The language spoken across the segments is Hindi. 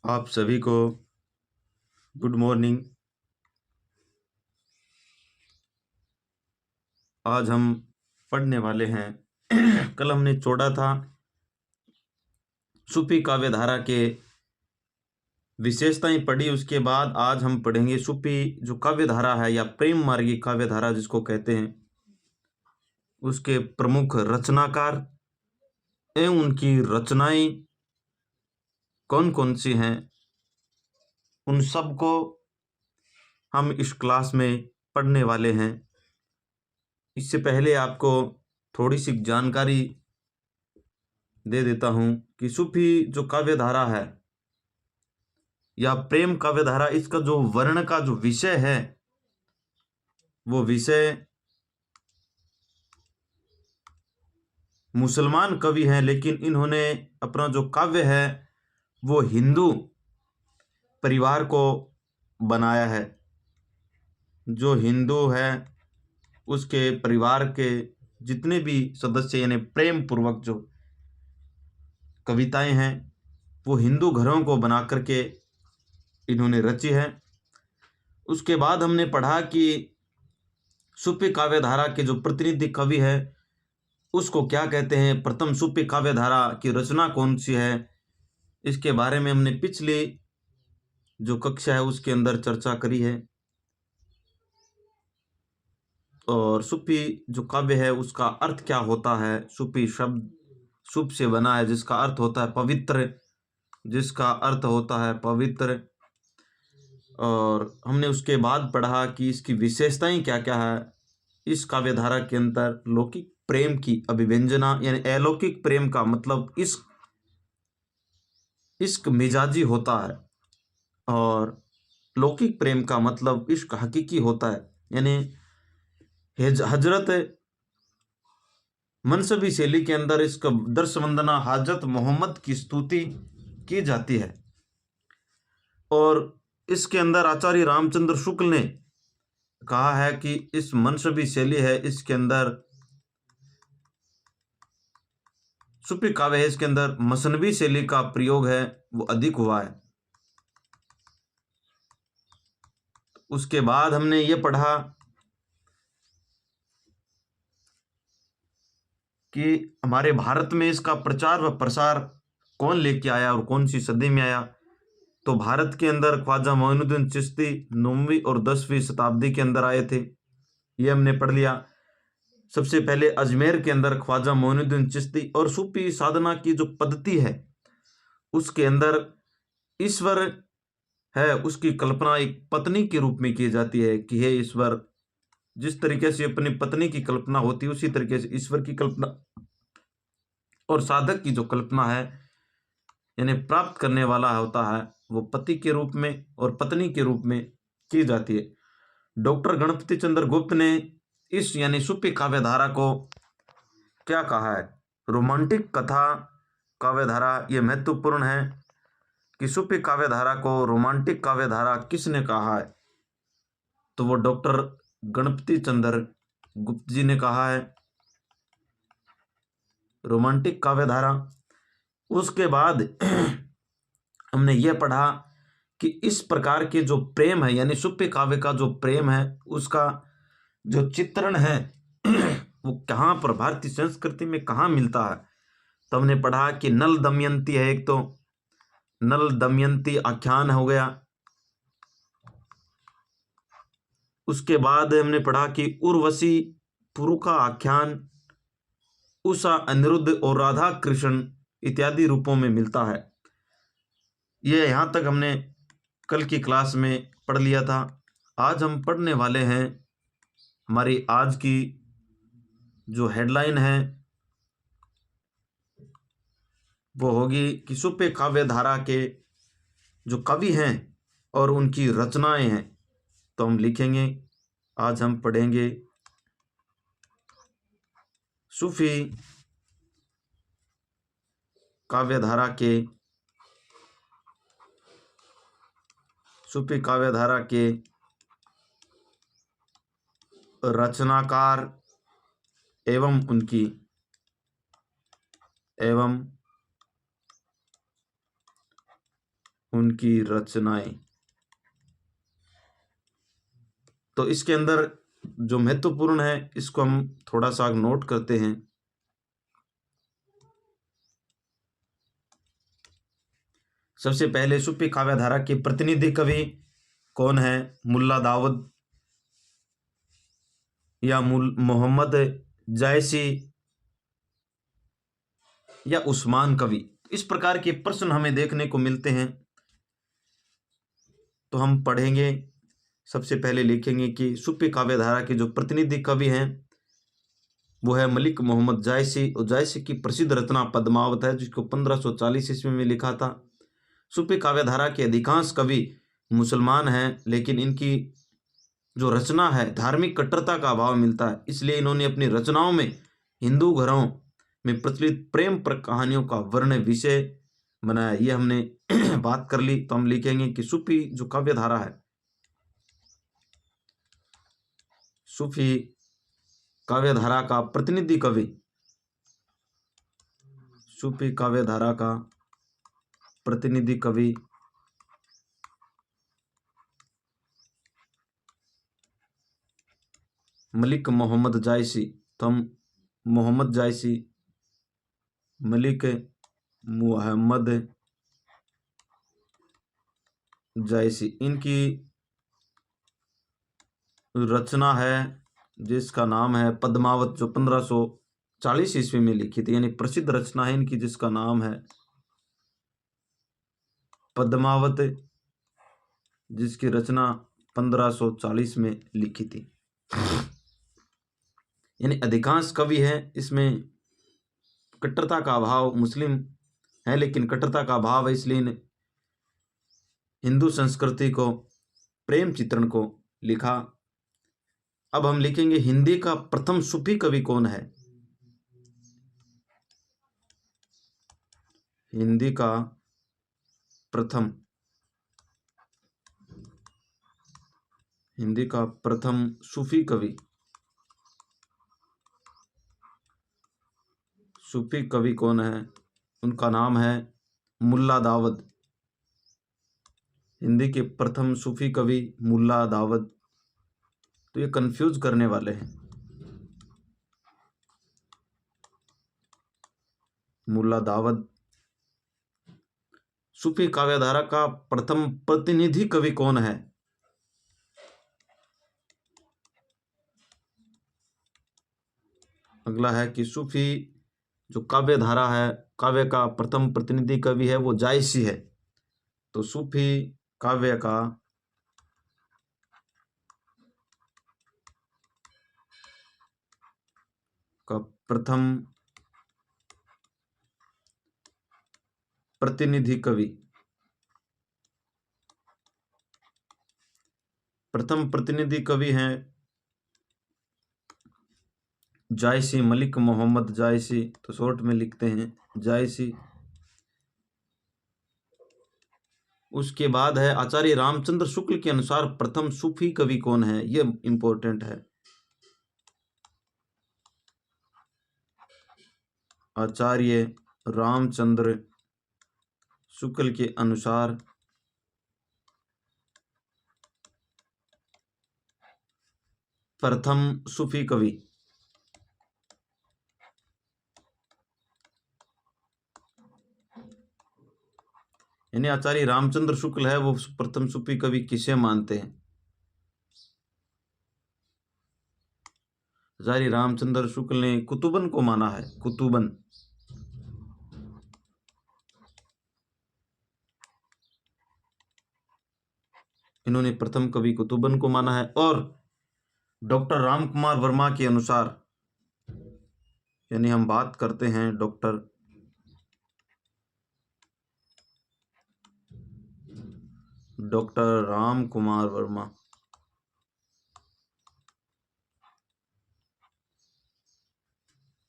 आप सभी को गुड मॉर्निंग। आज हम पढ़ने वाले हैं कल हमने छोड़ा था सूफी काव्य धारा के विशेषताएं पढ़ी। उसके बाद आज हम पढ़ेंगे सूफी जो काव्य धारा है या प्रेम मार्गी काव्य धारा जिसको कहते हैं, उसके प्रमुख रचनाकार एवं उनकी रचनाएं कौन कौन सी हैं, उन सब को हम इस क्लास में पढ़ने वाले हैं। इससे पहले आपको थोड़ी सी जानकारी दे देता हूं कि सूफी जो काव्य धारा है या प्रेम काव्य धारा, इसका जो वर्ण का जो विषय है वो विषय मुसलमान कवि हैं, लेकिन इन्होंने अपना जो काव्य है वो हिंदू परिवार को बनाया है। जो हिंदू है उसके परिवार के जितने भी सदस्य यानी प्रेम पूर्वक जो कविताएं हैं वो हिंदू घरों को बना करके इन्होंने रची है। उसके बाद हमने पढ़ा कि सूफी काव्य धारा के जो प्रतिनिधि कवि है उसको क्या कहते हैं, प्रथम सूफी काव्य धारा की रचना कौन सी है, इसके बारे में हमने पिछली जो कक्षा है उसके अंदर चर्चा करी है। और सूफी जो काव्य है उसका अर्थ क्या होता है। सूफी शब्द सूफ से बना है जिसका अर्थ होता है पवित्र, जिसका अर्थ होता है पवित्र। और हमने उसके बाद पढ़ा कि इसकी विशेषताएं क्या क्या है। इस काव्य धारा के अंदर लौकिक प्रेम की अभिव्यंजना यानी अलौकिक प्रेम का मतलब इश्क मिजाजी होता है, और लौकिक प्रेम का मतलब इश्क हकीकी होता है। यानी हजरत मनसबी शैली के अंदर इसका दर्श वंदना हाजत मोहम्मद की स्तुति की जाती है। और इसके अंदर आचार्य रामचंद्र शुक्ल ने कहा है कि इस मनसबी शैली है, इसके अंदर सूफी काव्य है, इसके अंदर मसनवी शैली का प्रयोग है वो अधिक हुआ है। उसके बाद हमने ये पढ़ा कि हमारे भारत में इसका प्रचार व प्रसार कौन लेके आया और कौन सी सदी में आया। तो भारत के अंदर ख्वाजा मोइनुद्दीन चिश्ती 9वीं और 10वीं शताब्दी के अंदर आए थे, ये हमने पढ़ लिया। सबसे पहले अजमेर के अंदर ख्वाजा मोइनुद्दीन चिश्ती, और सूफी साधना की जो पद्धति है उसके अंदर ईश्वर है उसकी कल्पना एक पत्नी के रूप में की जाती है कि हे ईश्वर, जिस तरीके से अपनी पत्नी की कल्पना होती है उसी तरीके से ईश्वर की कल्पना और साधक की जो कल्पना है यानी प्राप्त करने वाला होता है वो पति के रूप में और पत्नी के रूप में की जाती है। डॉक्टर गणपति चंद्र गुप्त ने इस यानी सूफी काव्य धारा को क्या कहा है, रोमांटिक कथा काव्य धारा। ये महत्वपूर्ण है कि सूफी काव्य धारा को रोमांटिक काव्य धारा किसने कहा है, तो वो डॉक्टर गणपति चंद्र गुप्त जी ने कहा है, रोमांटिक काव्य धारा। उसके बाद हमने ये पढ़ा कि इस प्रकार के जो प्रेम है यानी सूफी काव्य का जो प्रेम है उसका जो चित्रण है वो कहाँ पर भारतीय संस्कृति में कहाँ मिलता है। तो हमने पढ़ा कि नल दमयंती है, एक तो नल दमयंती आख्यान हो गया। उसके बाद हमने पढ़ा कि उर्वशी पुरुखा आख्यान, उषा अनिरुद्ध और राधा कृष्ण इत्यादि रूपों में मिलता है। ये यहाँ तक हमने कल की क्लास में पढ़ लिया था। आज हम पढ़ने वाले हैं, हमारी आज की जो हेडलाइन है वो होगी कि सूफी काव्य धारा के जो कवि हैं और उनकी रचनाएं हैं। तो हम लिखेंगे, आज हम पढ़ेंगे सूफी काव्य धारा के रचनाकार एवं उनकी रचनाएं। तो इसके अंदर जो महत्वपूर्ण है इसको हम थोड़ा सा नोट करते हैं। सबसे पहले सूफी काव्यधारा के प्रतिनिधि कवि कौन है? मुल्ला दाऊद या मोहम्मद जायसी या उस्मान कवि। इस प्रकार के प्रश्न हमें देखने को मिलते हैं। तो हम पढ़ेंगे। सबसे पहले लिखेंगे कि सूफी काव्यधारा के जो प्रतिनिधि कवि हैं वो है मलिक मोहम्मद जायसी। और जायसी की प्रसिद्ध रचना पद्मावत है जिसको 1540 ईस्वी में लिखा था। सूफी काव्यधारा के अधिकांश कवि मुसलमान हैं, लेकिन इनकी जो रचना है धार्मिक कट्टरता का अभाव मिलता है, इसलिए इन्होंने अपनी रचनाओं में हिंदू घरों में प्रचलित प्रेम पर कहानियों का वर्ण विषय बनाया। ये हमने बात कर ली। तो हम लिखेंगे कि सूफी जो काव्यधारा है, सूफी काव्यधारा का प्रतिनिधि कवि, सूफी काव्यधारा का प्रतिनिधि कवि मलिक मोहम्मद जायसी। तो हम मोहम्मद जायसी, मलिक मोहम्मद जायसी, इनकी रचना है जिसका नाम है पद्मावत, जो 1540 ईस्वी में लिखी थी। यानी प्रसिद्ध रचना है इनकी जिसका नाम है पद्मावत, जिसकी रचना 1540 में लिखी थी। यानी अधिकांश कवि हैं इसमें कट्टरता का अभाव, मुस्लिम है लेकिन कट्टरता का अभाव है, इसलिए हिंदू संस्कृति को, प्रेम चित्रण को लिखा। अब हम लिखेंगे हिंदी का प्रथम सूफी कवि कौन है? हिंदी का प्रथम, हिंदी का प्रथम सूफी कवि, सूफी कवि कौन है? उनका नाम है मुल्ला दाऊद। हिंदी के प्रथम सूफी कवि मुल्ला दाऊद। तो ये कंफ्यूज करने वाले हैं। मुल्ला दाऊद। सूफी काव्यधारा का प्रथम प्रतिनिधि कवि कौन है? अगला है कि सूफी जो काव्यधारा है, काव्य का प्रथम प्रतिनिधि कवि है वो जायसी है। तो सूफी काव्य का प्रथम प्रतिनिधि कवि, प्रथम प्रतिनिधि कवि हैं जायसी, मलिक मोहम्मद जायसी। तो शॉर्ट में लिखते हैं जायसी। उसके बाद है आचार्य रामचंद्र शुक्ल के अनुसार प्रथम सूफी कवि कौन है? यह इंपॉर्टेंट है। आचार्य रामचंद्र शुक्ल के अनुसार प्रथम सूफी कवि, यानी आचार्य रामचंद्र शुक्ल है वो प्रथम सूफी कवि किसे मानते हैं? आचार्य रामचंद्र शुक्ल ने कुतुबन को माना है। कुतुबन, इन्होंने प्रथम कवि कुतुबन को माना है। और डॉक्टर राम कुमार वर्मा के अनुसार, यानी हम बात करते हैं डॉक्टर राम कुमार वर्मा,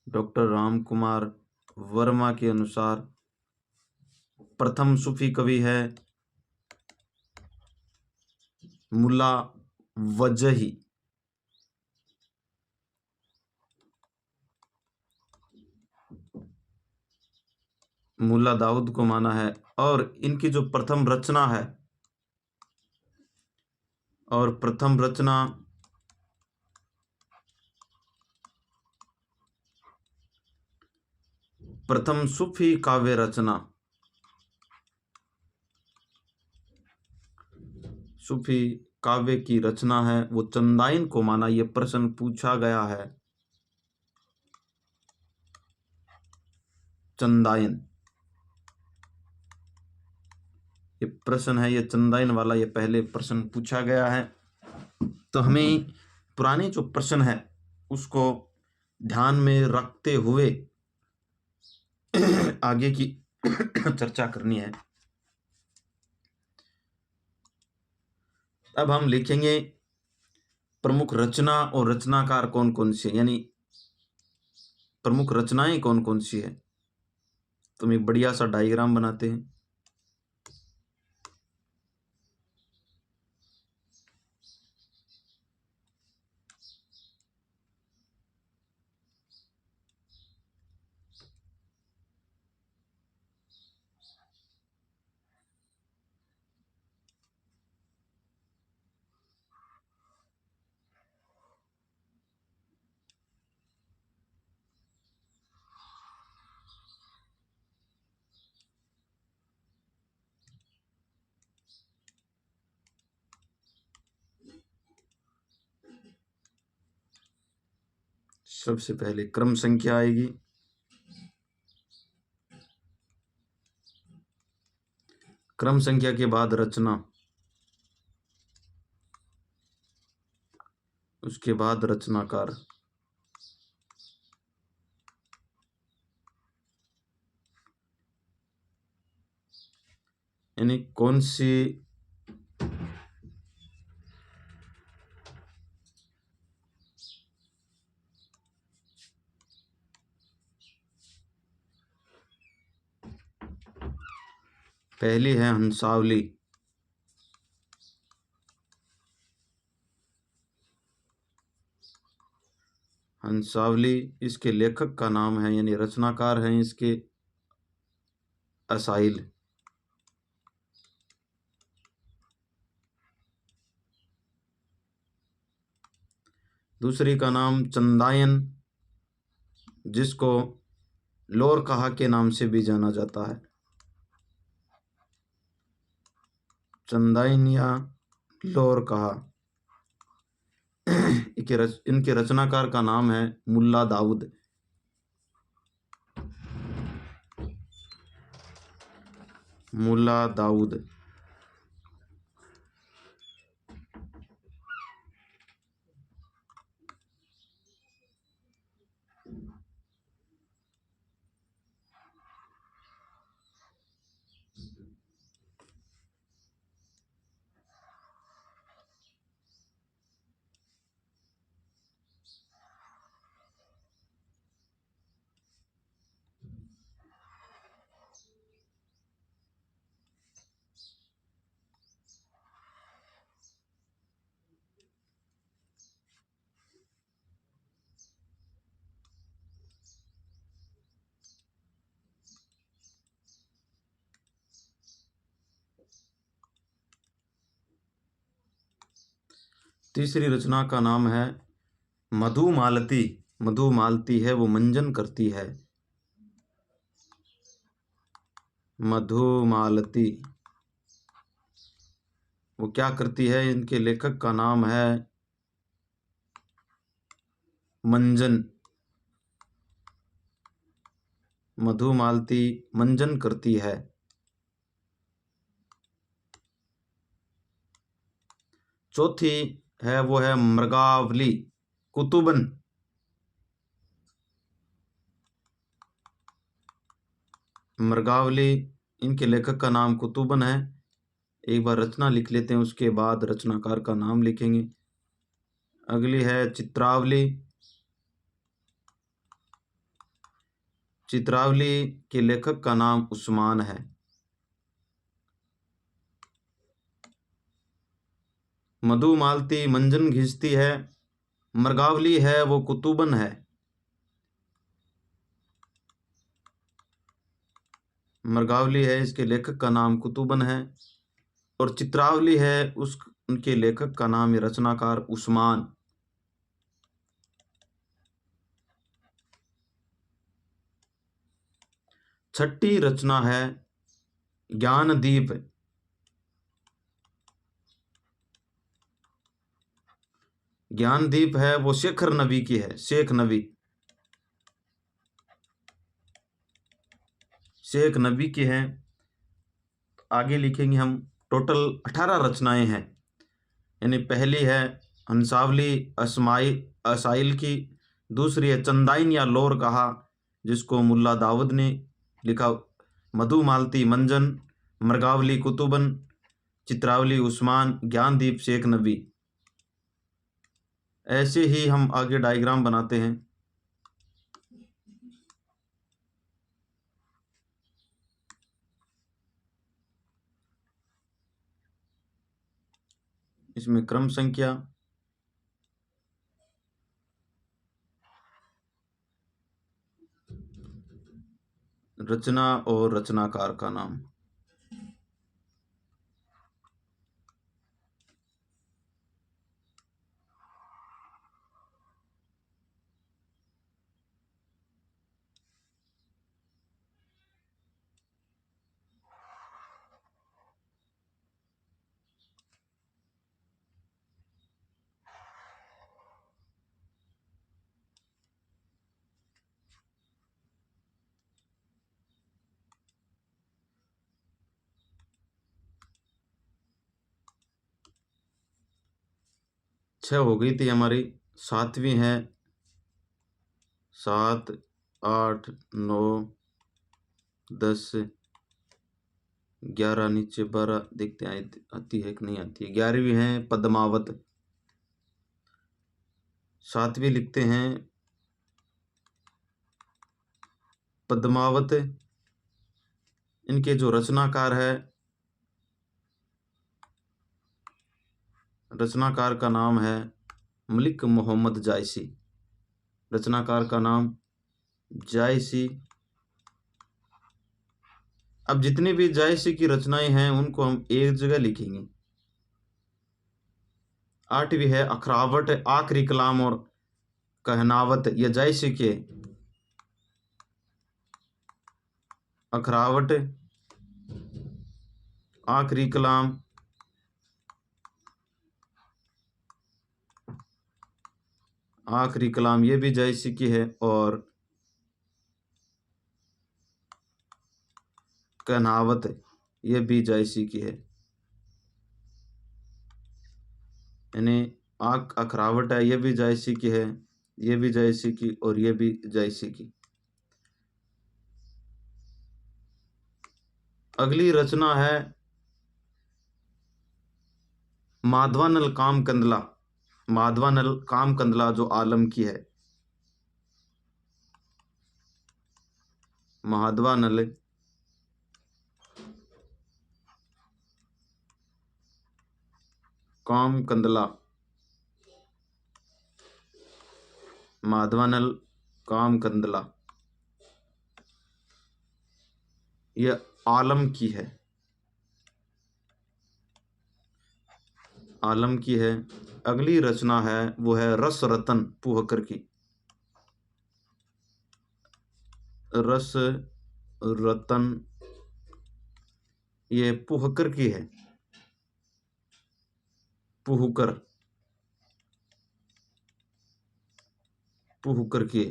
डॉक्टर राम कुमार वर्मा के अनुसार प्रथम सूफी कवि है मुल्ला वजही। मुल्ला दाऊद को माना है। और इनकी जो प्रथम रचना है, और प्रथम रचना प्रथम सूफी काव्य रचना, सूफी काव्य की रचना है वो चंदाइन को माना। ये प्रश्न पूछा गया है। चंदाइन, ये प्रश्न है, ये चंदाइन वाला ये पहले प्रश्न पूछा गया है। तो हमें पुराने जो प्रश्न है उसको ध्यान में रखते हुए आगे की चर्चा करनी है। अब हम लिखेंगे प्रमुख रचना और रचनाकार कौन कौन सी है, यानी प्रमुख रचनाएं कौन कौन सी है। तो हम एक बढ़िया सा डायग्राम बनाते हैं। सबसे पहले क्रम संख्या आएगी, क्रम संख्या के बाद रचना, उसके बाद रचनाकार, यानी कौन सी पहली है हंसावली। हंसावली इसके लेखक का नाम है, यानी रचनाकार हैं इसके असाइल। दूसरी का नाम चंदायन, जिसको लोर कहा के नाम से भी जाना जाता है। चंदाइन या लोर कहा। इनके रचनाकार का नाम है मुल्ला दाऊद। मुल्ला दाऊद। तीसरी रचना का नाम है मधुमालती। मधुमालती है वो मंजन करती है। मधुमालती वो क्या करती है, इनके लेखक का नाम है मंजन। मधुमालती मंजन करती है। चौथी है वो है मृगावली कुतुबन। मृगावली इनके लेखक का नाम कुतुबन है। एक बार रचना लिख लेते हैं, उसके बाद रचनाकार का नाम लिखेंगे। अगली है चित्रावली। चित्रावली के लेखक का नाम उस्मान है। मधुमालती मंजन घिसती है। मृगावली है वो कुतुबन है। मृगावली है, इसके लेखक का नाम कुतुबन है। और चित्रावली है, उस उनके लेखक का नाम है रचनाकार उस्मान। छठी रचना है ज्ञानदीप। ज्ञानदीप है वो शेखर नबी की है, शेख नबी, शेख नबी की है। आगे लिखेंगे हम, टोटल 18 रचनाएं हैं। यानी पहली है हंसावली असमाई असाइल की, दूसरी है चंदाइन या लोर कहा, जिसको मुल्ला दाऊद ने लिखा, मधुमालती मंजन, मृगावली कुतुबन, चित्रावली उस्मान, ज्ञानदीप शेख नबी। ऐसे ही हम आगे डायग्राम बनाते हैं। इसमें क्रम संख्या, रचना और रचनाकार का नाम। छह हो गई थी हमारी, सातवीं है 7, 8, 9, 10, 11, नीचे 12, देखते हैं आती है कि नहीं आती है। 11वीं है पद्मावत। सातवीं लिखते हैं पद्मावत। इनके जो रचनाकार है, रचनाकार का नाम है मलिक मोहम्मद जायसी। रचनाकार का नाम जायसी। अब जितनी भी जायसी की रचनाएं हैं उनको हम एक जगह लिखेंगे। 8वीं है अखरावट, आखिरी कलाम और कहनावत, ये जायसी के। अखरावट, आखिरी कलाम, आखिरी कलाम ये भी जायसी की है। और कहनावत ये भी जायसी की है। यानी आख अखरावट है, ये भी जायसी की है, ये भी जायसी की, और ये भी जायसी की। अगली रचना है माधवानल काम कंदला। माधवानल काम कंदला जो आलम की है। माधवानल काम कंदला, माधवानल काम कंदला, यह आलम की है, आलम की है। अगली रचना है वो है रस रतन पुहकर की। रस रतन ये पुहकर की है, पुहकर, पुहकर की।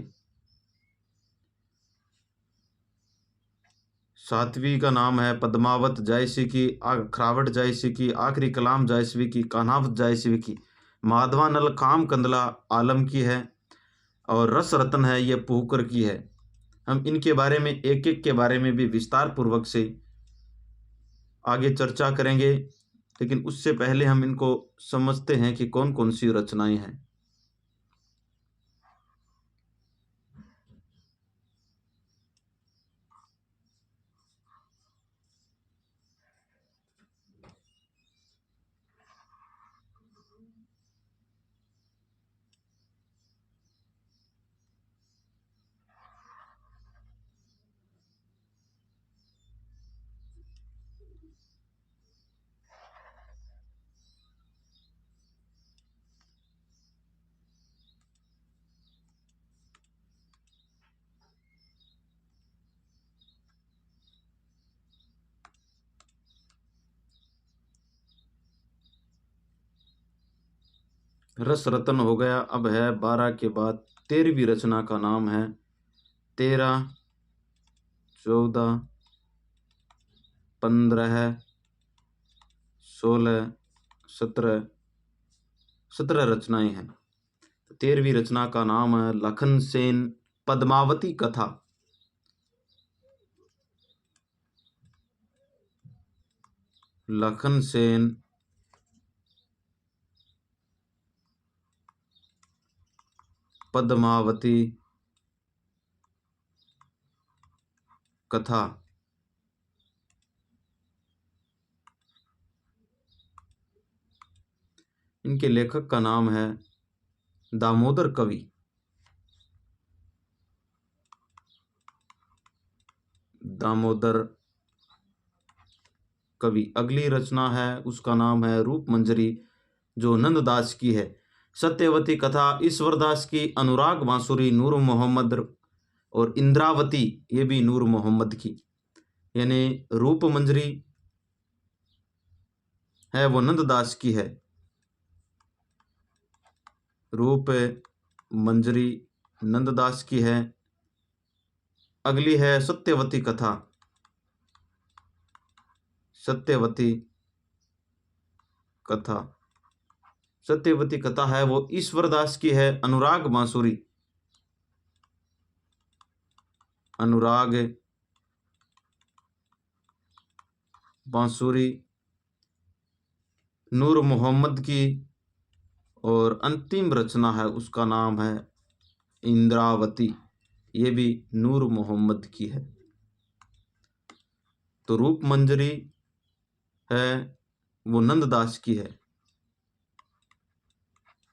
सातवीं का नाम है पद्मावत जायसी की, खरावट जायसी की, आखिरी कलाम जायसवी की, कान्हावत जायसवी की। माधवानल काम कंदला आलम की है, और रस रतन है ये पुहकर की है। हम इनके बारे में एक एक के बारे में भी विस्तार पूर्वक से आगे चर्चा करेंगे, लेकिन उससे पहले हम इनको समझते हैं कि कौन कौन सी रचनाएं हैं। रस रतन हो गया। अब है 12 के बाद 13वीं रचना का नाम है 13, 14, 15, 16, 17, 17 रचनाएं हैं। 13वीं रचना का नाम है लखन सेन पद्मावती कथा। लखन सेन पद्मावती कथा। इनके लेखक का नाम है दामोदर कवि। दामोदर कवि। अगली रचना है उसका नाम है रूप मंजरी, जो नंददास की है। सत्यवती कथा ईश्वरदास की। अनुराग बांसुरी नूर मोहम्मद और इंद्रावती ये भी नूर मोहम्मद की। यानी रूप मंजरी है वो नंददास की है। रूप मंजरी नंददास की है। अगली है सत्यवती कथा। सत्यवती कथा। सत्यवती कथा है वो ईश्वरदास की है। अनुराग बांसुरी। अनुराग बांसुरी नूर मोहम्मद की। और अंतिम रचना है उसका नाम है इंद्रावती, ये भी नूर मोहम्मद की है। तो रूप मंजरी है वो नंददास की है।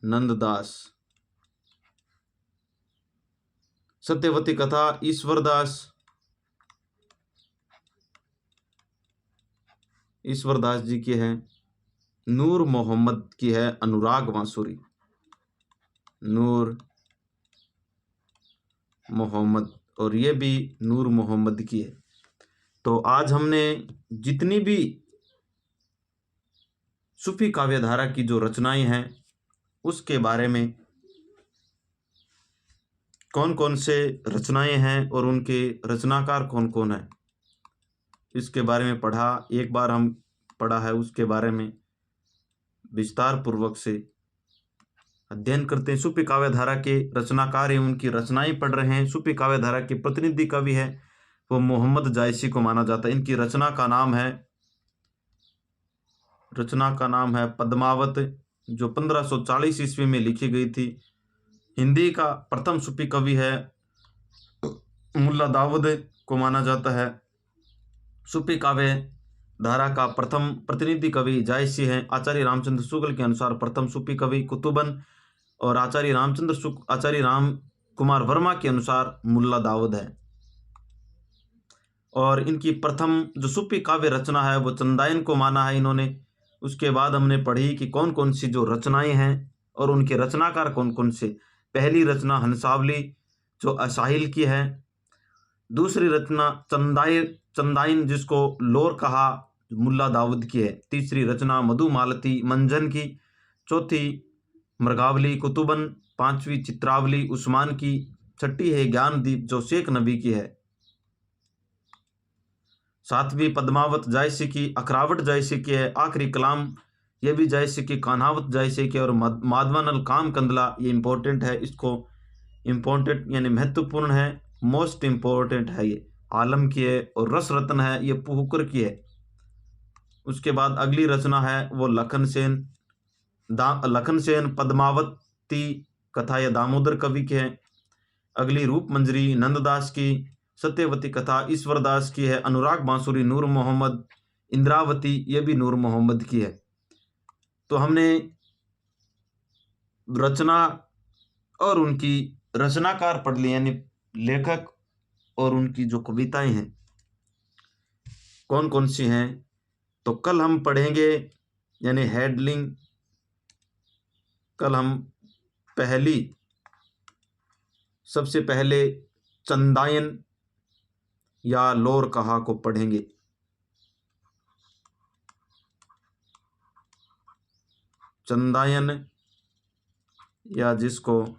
नंददास। सत्यवती कथा ईश्वरदास जी की है। नूर मोहम्मद की है अनुराग बांसुरी। नूर मोहम्मद, और ये भी नूर मोहम्मद की है। तो आज हमने जितनी भी सूफी काव्यधारा की जो रचनाएं हैं उसके बारे में, कौन कौन से रचनाएं हैं और उनके रचनाकार कौन कौन है, इसके बारे में पढ़ा। एक बार हम पढ़ा है, उसके बारे में विस्तार पूर्वक से अध्ययन करते हैं। सूफी काव्यधारा के रचनाकार एवं उनकी रचनाएं पढ़ रहे हैं। सूफी काव्यधारा के प्रतिनिधि कवि है वो मोहम्मद जायसी को माना जाता है। इनकी रचना का नाम है पद्मावत, जो 1540 ईस्वी में लिखी गई थी। हिंदी का प्रथम सूफी कवि है मुल्ला दाऊद को माना जाता है। सूफी काव्य धारा का प्रथम प्रतिनिधि कवि जायसी है। आचार्य रामचंद्र शुक्ल के अनुसार प्रथम सूफी कवि कुतुबन, और आचार्य राम कुमार वर्मा के अनुसार मुल्ला दाऊद है। और इनकी प्रथम जो सूफी काव्य रचना है वो चंदायन को माना है इन्होंने। उसके बाद हमने पढ़ी कि कौन कौन सी जो रचनाएं हैं और उनके रचनाकार कौन कौन से। पहली रचना हंसावली जो असाहिल की है। दूसरी रचना चंदाइन जिसको लोर कहा, मुल्ला दाऊद की है। तीसरी रचना मधुमालती मंजन की। चौथी मृगावली कुतुबन। पांचवी चित्रावली उस्मान की। छठी है ज्ञानदीप जो शेख नबी की है। सातवीं पद्मावत जायसी की। अखरावट जायसी की है। आखिरी कलाम ये भी जायसी की, कान्हावत जायसी की। और माधवान अल काम कंदला, ये इंपॉर्टेंट है, इसको इम्पोर्टेंट यानी महत्वपूर्ण है, मोस्ट इम्पोर्टेंट है। ये आलम की है। और रस रत्न है, ये पुहकर की है। उसके बाद अगली रचना है वो लखन सेन पद्मावती कथा या दामोदर कवि की है। अगली रूप मंजरी नंददास की। सत्यवती कथा ईश्वरदास की है। अनुराग बांसुरी नूर मोहम्मद। इंद्रावती ये भी नूर मोहम्मद की है। तो हमने रचना और उनकी रचनाकार पढ़ लिए, यानी लेखक और उनकी जो कविताएं हैं कौन कौन सी हैं। तो कल हम पढ़ेंगे यानी हेडलिंग। कल हम सबसे पहले चंदायन या लोर कहा को पढ़ेंगे। चंदायन या जिसको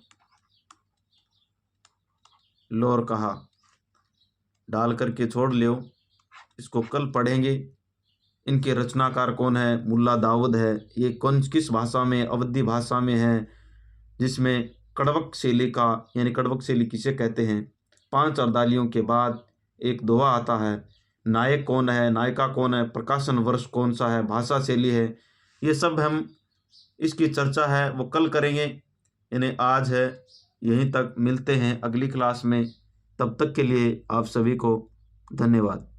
लोर कहा, डाल करके छोड़ लियो। इसको कल पढ़ेंगे। इनके रचनाकार कौन है? मुल्ला दाऊद है। ये कौन किस भाषा में? अवधी भाषा में है, जिसमें कड़वक शैली का, यानी कड़वक शैली किसे कहते हैं। 5 अर्दालियों के बाद एक दोहा आता है। नायक कौन है, नायिका कौन है, प्रकाशन वर्ष कौन सा है, भाषा शैली है, ये सब हम इसकी चर्चा है वो कल करेंगे। यानी आज है, यहीं तक। मिलते हैं अगली क्लास में। तब तक के लिए आप सभी को धन्यवाद।